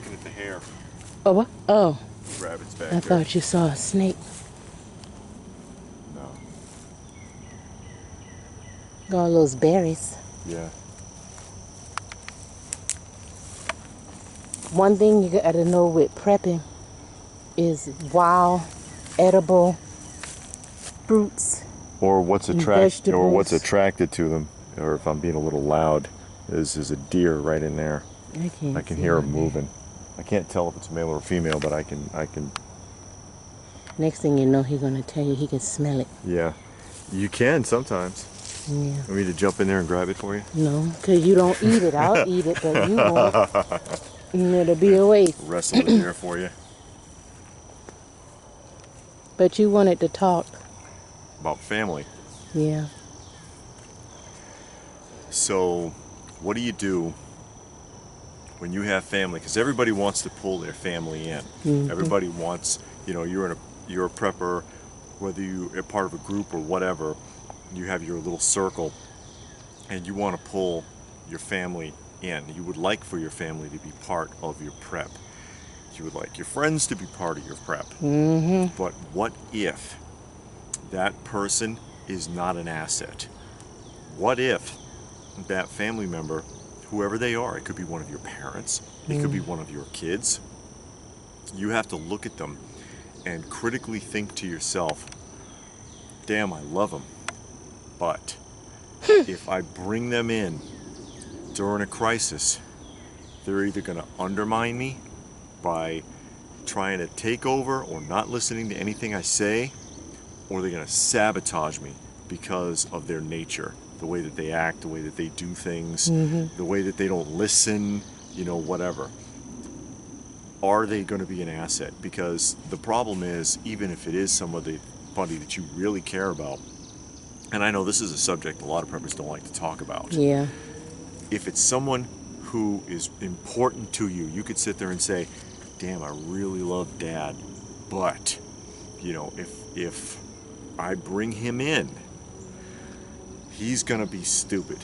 looking at the hair. Oh, what? Oh. Rabbit's back I there. thought you saw a snake. No. Got all those berries. Yeah. One thing you gotta know with prepping is wild, edible fruits. Or what's vegetables. attracted to them, or if I'm being a little loud, is a deer right in there. I can hear him moving. I can't tell if it's male or female, but I can. Next thing you know, he's gonna tell you he can smell it. Yeah, you can sometimes. Yeah. Want me to jump in there and grab it for you? No, because you don't eat it. I'll eat it, but you won't. It'll be a waste. Wrestle the deer for you. But you wanted to talk. About family. Yeah. So, what do you do when you have family? Because everybody wants to pull their family in. Mm-hmm. Everybody wants, you're a prepper, whether you're part of a group or whatever, you have your little circle, and you want to pull your family in. You would like for your family to be part of your prep. You would like your friends to be part of your prep. Mm-hmm. But what if that person is not an asset? What if that family member, whoever they are, it could be one of your parents, it could be one of your kids, you have to look at them and critically think to yourself, damn, I love them, but if I bring them in during a crisis, they're either going to undermine me by trying to take over or not listening to anything I say, or they're going to sabotage me because of their nature, the way that they act, the way that they do things, the way that they don't listen, whatever. Are they going to be an asset? Because the problem is, even if it is somebody that you really care about, and I know this is a subject a lot of preppers don't like to talk about. Yeah. If it's someone who is important to you, you could sit there and say, damn, I really love Dad, but, if I bring him in, he's gonna be stupid,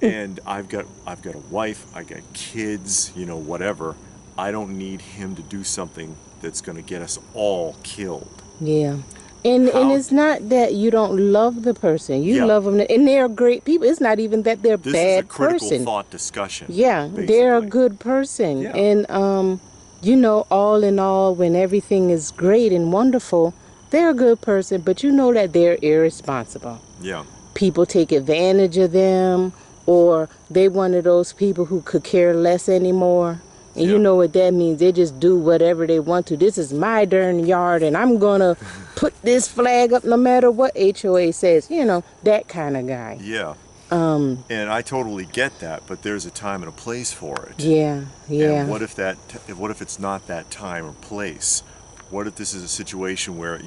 and I've got a wife, I got kids, whatever. I don't need him to do something that's gonna get us all killed. Yeah. And it's not that you don't love the person. You love them, and they're great people. It's not even that they're This bad is a critical person. thought discussion. Yeah, basically. they're a good person. Yeah. And all in all, when everything is great and wonderful, they're a good person, but you know that they're irresponsible. Yeah. People take advantage of them, or they one of those people who could care less anymore. And you know what that means. They just do whatever they want to. This is my darn yard, and I'm going to put this flag up no matter what HOA says. That kind of guy. Yeah. And I totally get that, but there's a time and a place for it. Yeah, yeah. And what if it's not that time or place? What if this is a situation where,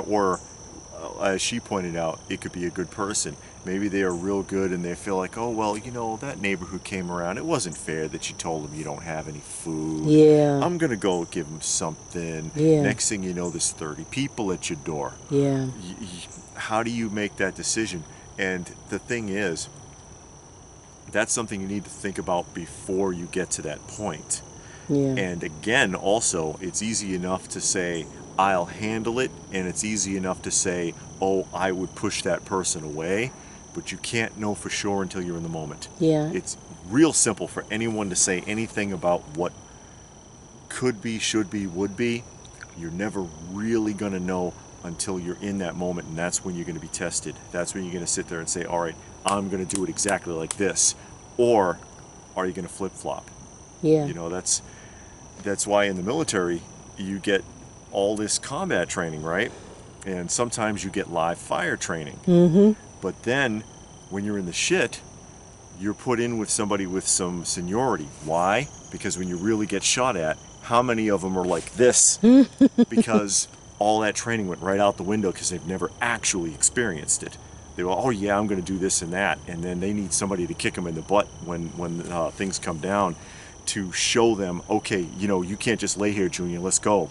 or as she pointed out, it could be a good person. Maybe they are real good and they feel like, oh, well, that neighbor who came around, it wasn't fair that you told him you don't have any food. Yeah. I'm going to go give him something. Yeah. Next thing you know, there's 30 people at your door. Yeah. How do you make that decision? And the thing is, that's something you need to think about before you get to that point. Yeah. And again, also, it's easy enough to say, I'll handle it, and it's easy enough to say, oh, I would push that person away, but you can't know for sure until you're in the moment. Yeah. It's real simple for anyone to say anything about what could be, should be, would be. You're never really going to know until you're in that moment, and that's when you're going to be tested. That's when you're going to sit there and say, all right, I'm going to do it exactly like this, or are you going to flip-flop? Yeah. That's why in the military you get all this combat training, right? And sometimes you get live fire training. Mm-hmm. But then when you're in the shit, you're put in with somebody with some seniority. Why? Because when you really get shot at, how many of them are like this? Because all that training went right out the window because they've never actually experienced it. They go, oh yeah, I'm going to do this and that, and then they need somebody to kick them in the butt when things come down to show them, okay, you can't just lay here, Junior, let's go.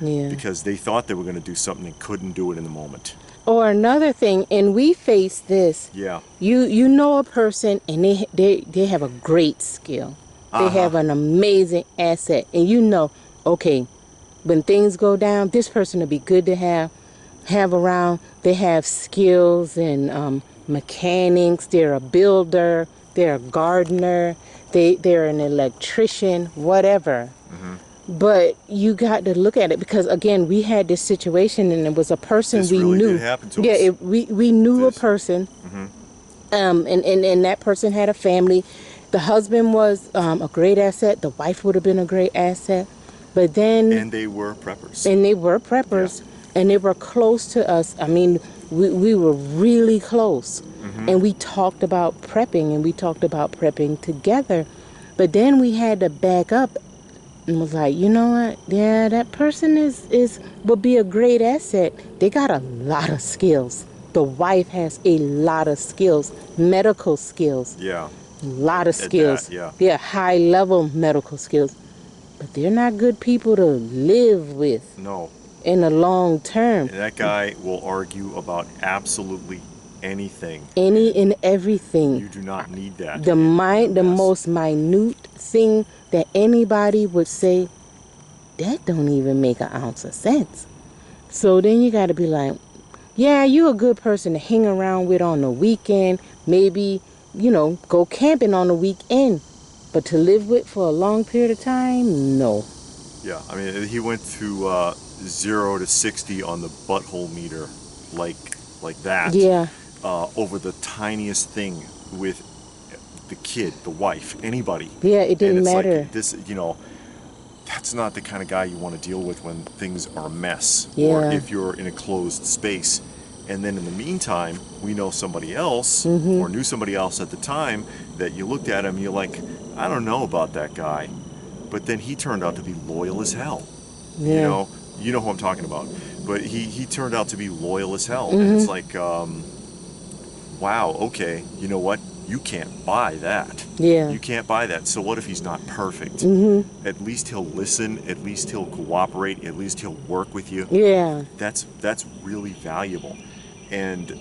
Yeah. Because they thought they were going to do something and couldn't do it in the moment. Or another thing, and we face this. Yeah. You know a person and they have a great skill. They have an amazing asset. And you know, okay, when things go down, this person will be good to have around. They have skills and mechanics. They're a builder. They're a gardener. They're an electrician, whatever. But you got to look at it because again, we had this situation and it was a person This we really knew. did happen to Yeah, us. we knew This. a person, and that person had a family. The husband was a great asset. The wife would have been a great asset, but then And they were preppers. and they were preppers, and they were close to us. I mean, we were really close, and we talked about prepping, and we talked about prepping together. But then we had to back up and was like, you know what? Yeah, that person would be a great asset. They got a lot of skills. The wife has a lot of skills, medical skills. Yeah. A lot of At skills. that, yeah. High level medical skills. But they're not good people to live with No. in the long term. And that guy will argue about absolutely anything. Any and everything. You do not need that. The Yes. most minute thing that anybody would say, that don't even make an ounce of sense. So then you got to be like, yeah, you're a good person to hang around with on the weekend. Maybe, go camping on the weekend. But to live with for a long period of time, no. Yeah, I mean, he went to 0 to 60 on the butthole meter, like that. Yeah. Over the tiniest thing with the kid, the wife, anybody. Yeah, it didn't and it's matter. Like this, that's not the kind of guy you want to deal with when things are a mess. Yeah. Or if you're in a closed space. And then in the meantime, we know somebody else, Mm-hmm. or knew somebody else at the time, that you looked at him, you're like, I don't know about that guy. But then he turned out to be loyal as hell. Yeah. You know who I'm talking about. But he turned out to be loyal as hell. Mm-hmm. And it's like, wow, okay, you know what? You can't buy that. Yeah. You can't buy that. So what if he's not perfect? Mm-hmm. At least he'll listen. At least he'll cooperate. At least he'll work with you. Yeah. That's really valuable. And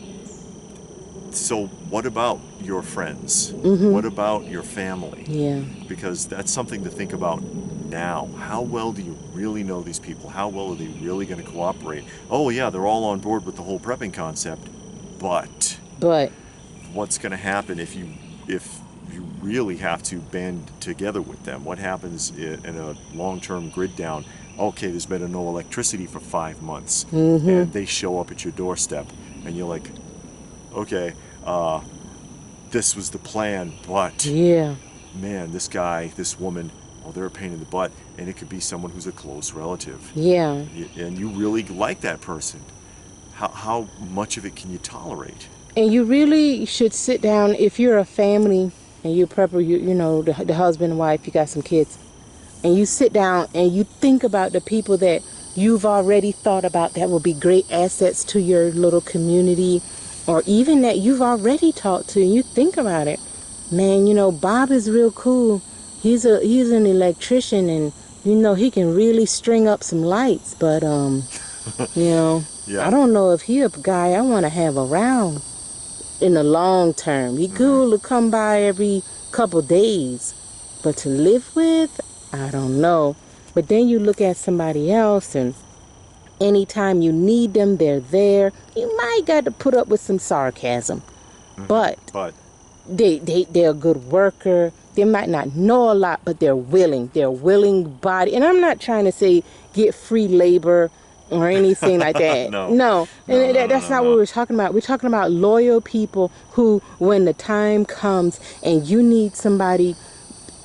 so what about your friends? Mm-hmm. What about your family? Yeah. Because that's something to think about now. How well do you really know these people? How well are they really going to cooperate? Oh yeah, they're all on board with the whole prepping concept, but what's going to happen if you really have to band together with them? What happens in a long-term grid down? Okay, there's been no electricity for 5 months, Mm-hmm. and they show up at your doorstep, and you're like, okay, this was the plan, but Yeah. man, this guy, this woman, well, they're a pain in the butt, and it could be someone who's a close relative. Yeah. And you really like that person. How much of it can you tolerate? And you really should sit down if you're a family and you're prepper, the husband and wife, you got some kids, and you sit down and you think about the people that you've already thought about that will be great assets to your little community, or even that you've already talked to, and you think about it. Man, Bob is real cool. He's an electrician, and he can really string up some lights, but Yeah. I don't know if he a guy I want to have around in the long term. He cool to come by every couple days, but to live with, I don't know. But then you look at somebody else, and anytime you need them, they're there. You might got to put up with some sarcasm, but they're a good worker. They might not know a lot, but they're willing. They're a willing body. And I'm not trying to say get free labor or anything like that. No. That's not what we're talking about. We're talking about loyal people who, when the time comes and you need somebody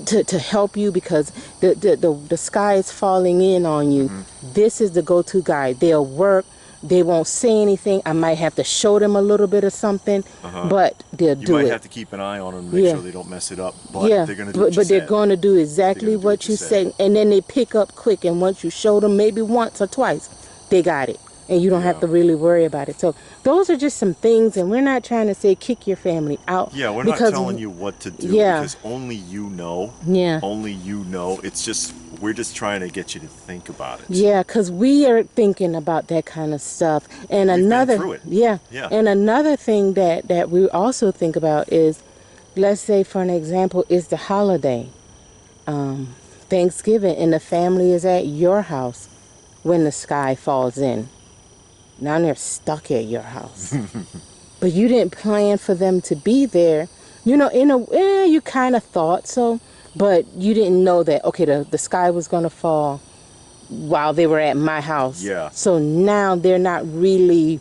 to help you because the sky is falling in on you, this is the go-to guy. They'll work. They won't say anything. I might have to show them a little bit of something, but they'll do it. You might have to keep an eye on them to make sure they don't mess it up, but they're going to do but they're going to do exactly what you say, and then they pick up quick, and once you show them maybe once or twice, they got it, and you don't have to really worry about it. So those are just some things, and we're not trying to say kick your family out. Yeah, we're not telling you what to do because only you know. Yeah. Only you know. It's just, we're just trying to get you to think about it. Yeah, because we are thinking about that kind of stuff. And We've another, been through it. Yeah. And another thing that we also think about is, let's say for an example, is the holiday. Thanksgiving and the family is at your house when the sky falls in. Now they're stuck at your house. But you didn't plan for them to be there. You know, you kind of thought so, but you didn't know that, okay, the sky was going to fall while they were at my house. Yeah. So now they're not really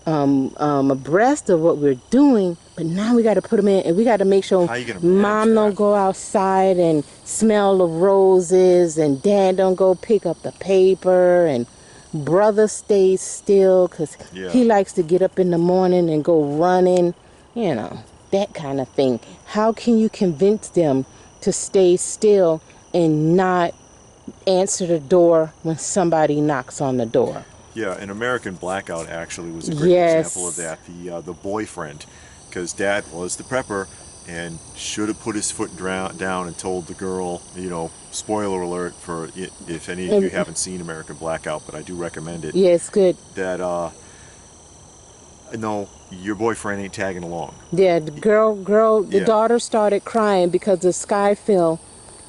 abreast of what we're doing, but now we got to put them in, and we got to make sure How you gonna mom manage don't that? go outside and smell the roses, and dad don't go pick up the paper, and brother stays still because Yeah. he likes to get up in the morning and go running, you know, that kind of thing. How can you convince them to stay still and not answer the door when somebody knocks on the door? Yeah, an American Blackout actually was a great Yes. example of that. The boyfriend, because dad was the prepper and should have put his foot down and told the girl, you know, spoiler alert for if any of you haven't seen American Blackout, but I do recommend it. Yeah, it's good. That no, your boyfriend ain't tagging along. Yeah, the Yeah. daughter started crying because the sky fell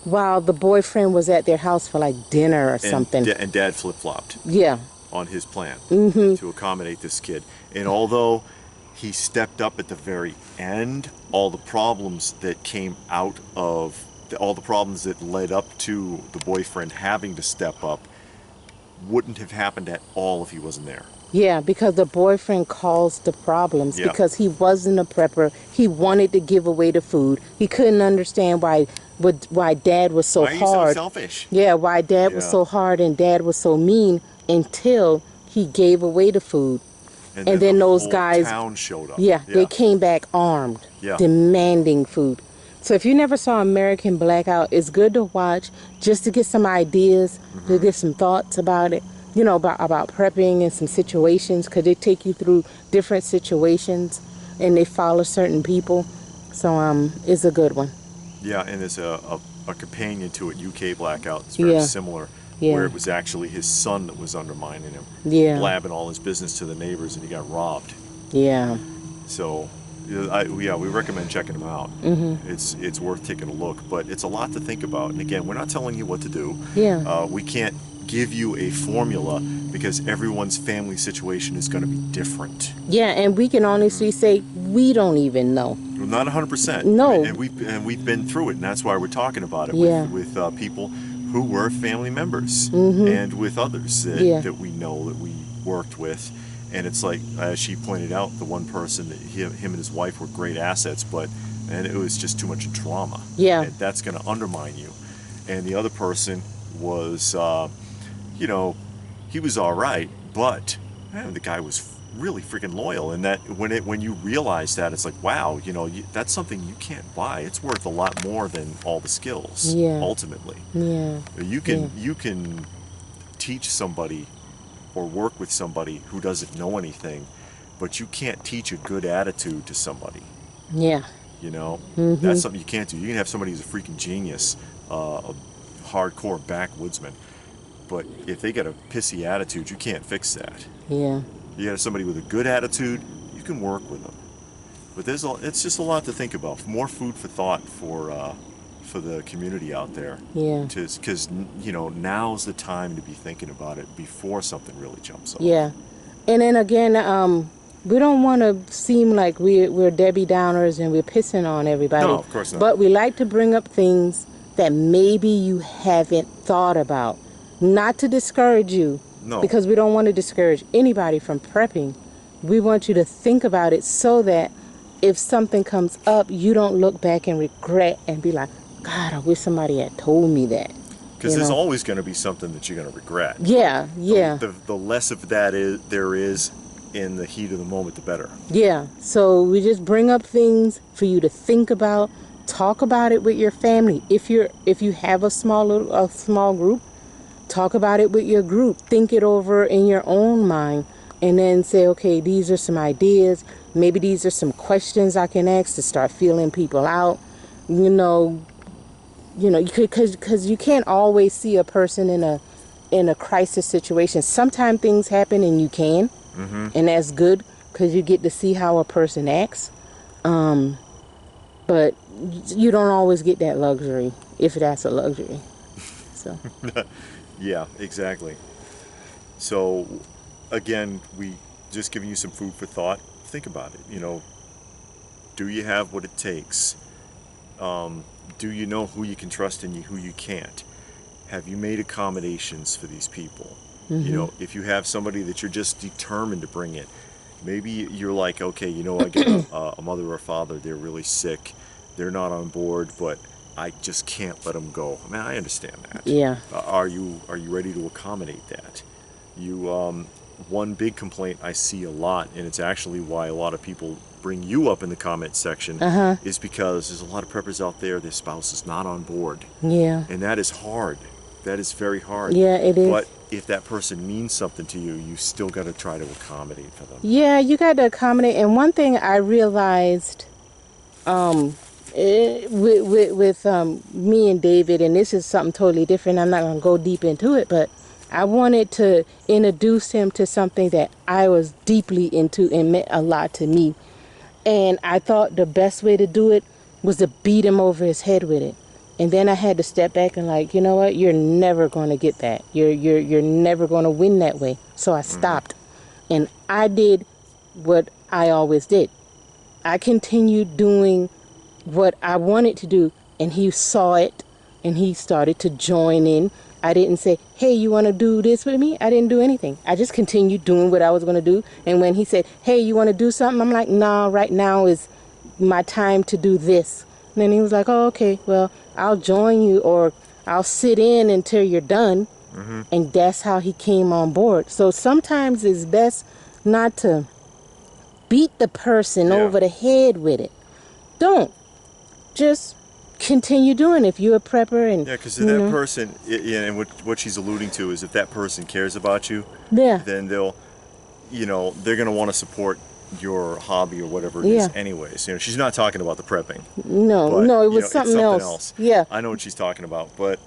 while the boyfriend was at their house for like dinner or something. And dad flip-flopped Yeah. on his plan to accommodate this kid. And although he stepped up at the very end, all the problems that came out of all the problems that led up to the boyfriend having to step up wouldn't have happened at all if he wasn't there. Yeah, because the boyfriend caused the problems Yeah. because he wasn't a prepper. He wanted to give away the food. He couldn't understand why dad was so Why are you so hard. selfish? Yeah, why dad was Yeah. so hard and dad was so mean until he gave away the food. And then the those whole guys- town showed up. Yeah, they came back armed, Yeah. demanding food. So if you never saw American Blackout, it's good to watch just to get some ideas, to get some thoughts about it, you know, about prepping and some situations, because they take you through different situations and they follow certain people. So it's a good one. Yeah, and there's a companion to it, UK Blackout. It's very Yeah. similar, Yeah. where it was actually his son that was undermining him, Yeah. blabbing all his business to the neighbors, and he got robbed. Yeah. So, we recommend checking them out. It's worth taking a look, but it's a lot to think about. And again, we're not telling you what to do. Yeah. We can't give you a formula because everyone's family situation is going to be different. Yeah, and we can honestly say we don't even know. Well, not 100%. No. And we've been through it, and that's why we're talking about it Yeah. with people who were family members and with others that we know that we worked with. And it's like, as she pointed out, the one person that him and his wife were great assets, and it was just too much drama. Yeah. And that's going to undermine you. And the other person was, he was all right, but man, the guy was really freaking loyal. And that when you realize that, it's like, wow, that's something you can't buy. It's worth a lot more than all the skills. Yeah. Ultimately, Yeah. you can teach somebody or work with somebody who doesn't know anything, but you can't teach a good attitude to somebody. Yeah. That's something you can't do. You can have somebody who's a freaking genius, a hardcore backwoodsman, but if they got a pissy attitude, you can't fix that. Yeah. You got somebody with a good attitude, you can work with them. But it's just a lot to think about. More food for thought for the community out there. Yeah. Because now's the time to be thinking about it before something really jumps up. Yeah. And then again, we don't want to seem like we're Debbie Downers and we're pissing on everybody. No, of course not. But we like to bring up things that maybe you haven't thought about. Not to discourage you. No. Because we don't want to discourage anybody from prepping. We want you to think about it so that if something comes up, you don't look back and regret and be like, God, I wish somebody had told me that. Because there's always going to be something that you're going to regret. Yeah, yeah. The less of that there is in the heat of the moment, the better. Yeah, so we just bring up things for you to think about, talk about it with your family. If you have a small group, talk about it with your group. Think it over in your own mind, and then say, okay, these are some ideas. Maybe these are some questions I can ask to start feeling people out. Because you can't always see a person in a crisis situation. Sometimes things happen and you can. And that's good because you get to see how a person acts. But you don't always get that luxury, if that's a luxury. So Yeah, exactly. So, again, we just giving you some food for thought. Think about it. Do you have what it takes? Do you know who you can trust and who you can't? Have you made accommodations for these people? If you have somebody that you're just determined to bring in, maybe you're like, okay, I get a mother or a father, they're really sick, they're not on board, but I just can't let them go. I mean, I understand that. yeah, Are you ready to accommodate that? One big complaint I see a lot, and it's actually why a lot of people bring you up in the comment section, is because there's a lot of preppers out there, their spouse is not on board. yeah, And that is hard. That is very hard. yeah, it is. But if that person means something to you, you still got to try to accommodate for them. Yeah, you got to accommodate. And one thing I realized with me and David, and this is something totally different, I'm not going to go deep into it, but I wanted to introduce him to something that I was deeply into and meant a lot to me. And I thought the best way to do it was to beat him over his head with it. And then I had to step back and like, you know what? You're never going to get that. You're never going to win that way. So I stopped. And I did what I always did. I continued doing what I wanted to do, and he saw it and he started to join in. I didn't say, hey, you want to do this with me? I didn't do anything. I just continued doing what I was going to do. And when he said, hey, you want to do something? I'm like, nah, right now is my time to do this. And then he was like, oh, okay, well, I'll join you, or I'll sit in until you're done. And that's how he came on board. So sometimes it's best not to beat the person over the head with it. Don't. Just continue doing it. If you're a prepper and... Yeah, because if that person, and what she's alluding to is if that person cares about you, then they're going to want to support your hobby or whatever it is anyways. She's not talking about the prepping. No, it was something else. Yeah. I know what she's talking about, but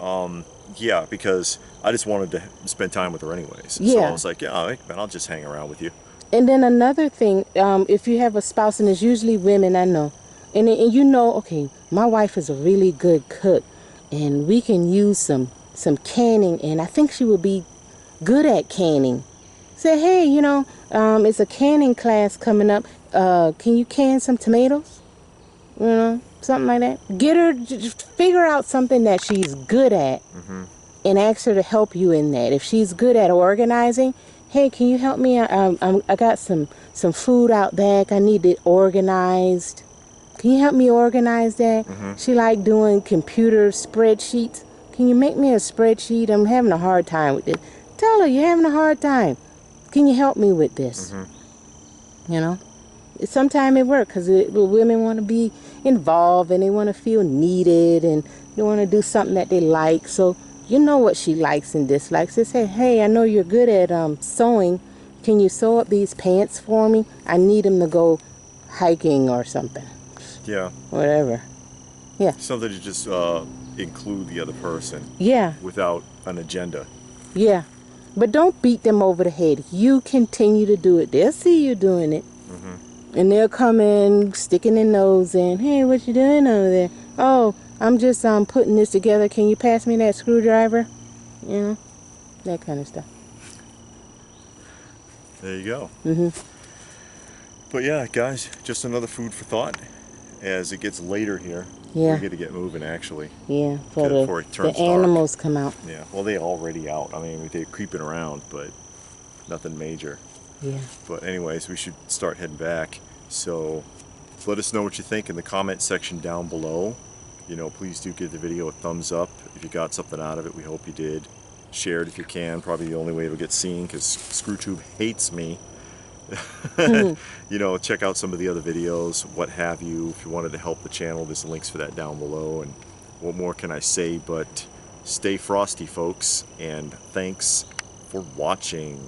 yeah, because I just wanted to spend time with her anyways. Yeah. So I was like, yeah, all right, man, I'll just hang around with you. And then another thing, if you have a spouse, and it's usually women, I know, and okay, my wife is a really good cook, and we can use some canning, and I think she would be good at canning. Say, hey, it's a canning class coming up. Can you can some tomatoes? Something like that. Get her, just figure out something that she's good at, and ask her to help you in that. If she's good at organizing, hey, can you help me? I got some food out back. I need it organized. Can you help me organize that? She like doing computer spreadsheets. Can you make me a spreadsheet? I'm having a hard time with this. Tell her you're having a hard time. Can you help me with this? Sometimes it works because women want to be involved and they want to feel needed and they want to do something that they like. So you know what she likes and dislikes. They say, hey, I know you're good at sewing. Can you sew up these pants for me? I need them to go hiking or something. Yeah. Whatever. Yeah. Something to just include the other person. Yeah. Without an agenda. Yeah. But don't beat them over the head. You continue to do it. They'll see you doing it. And they'll come in, sticking their nose in. Hey, what you doing over there? Oh, I'm just putting this together. Can you pass me that screwdriver? That kind of stuff. There you go. But yeah, guys, just another food for thought. As it gets later here, we got to get moving actually. Yeah, before it turns the animals come out. Yeah, well, they're already out. I mean, they're creeping around, but nothing major. Yeah. But anyways, we should start heading back. So let us know what you think in the comment section down below. Please do give the video a thumbs up if you got something out of it. We hope you did. Share it if you can. Probably the only way it'll get seen because ScrewTube hates me. Check out some of the other videos, what have you. If you wanted to help the channel, there's links for that down below. And what more can I say but stay frosty, folks, and thanks for watching.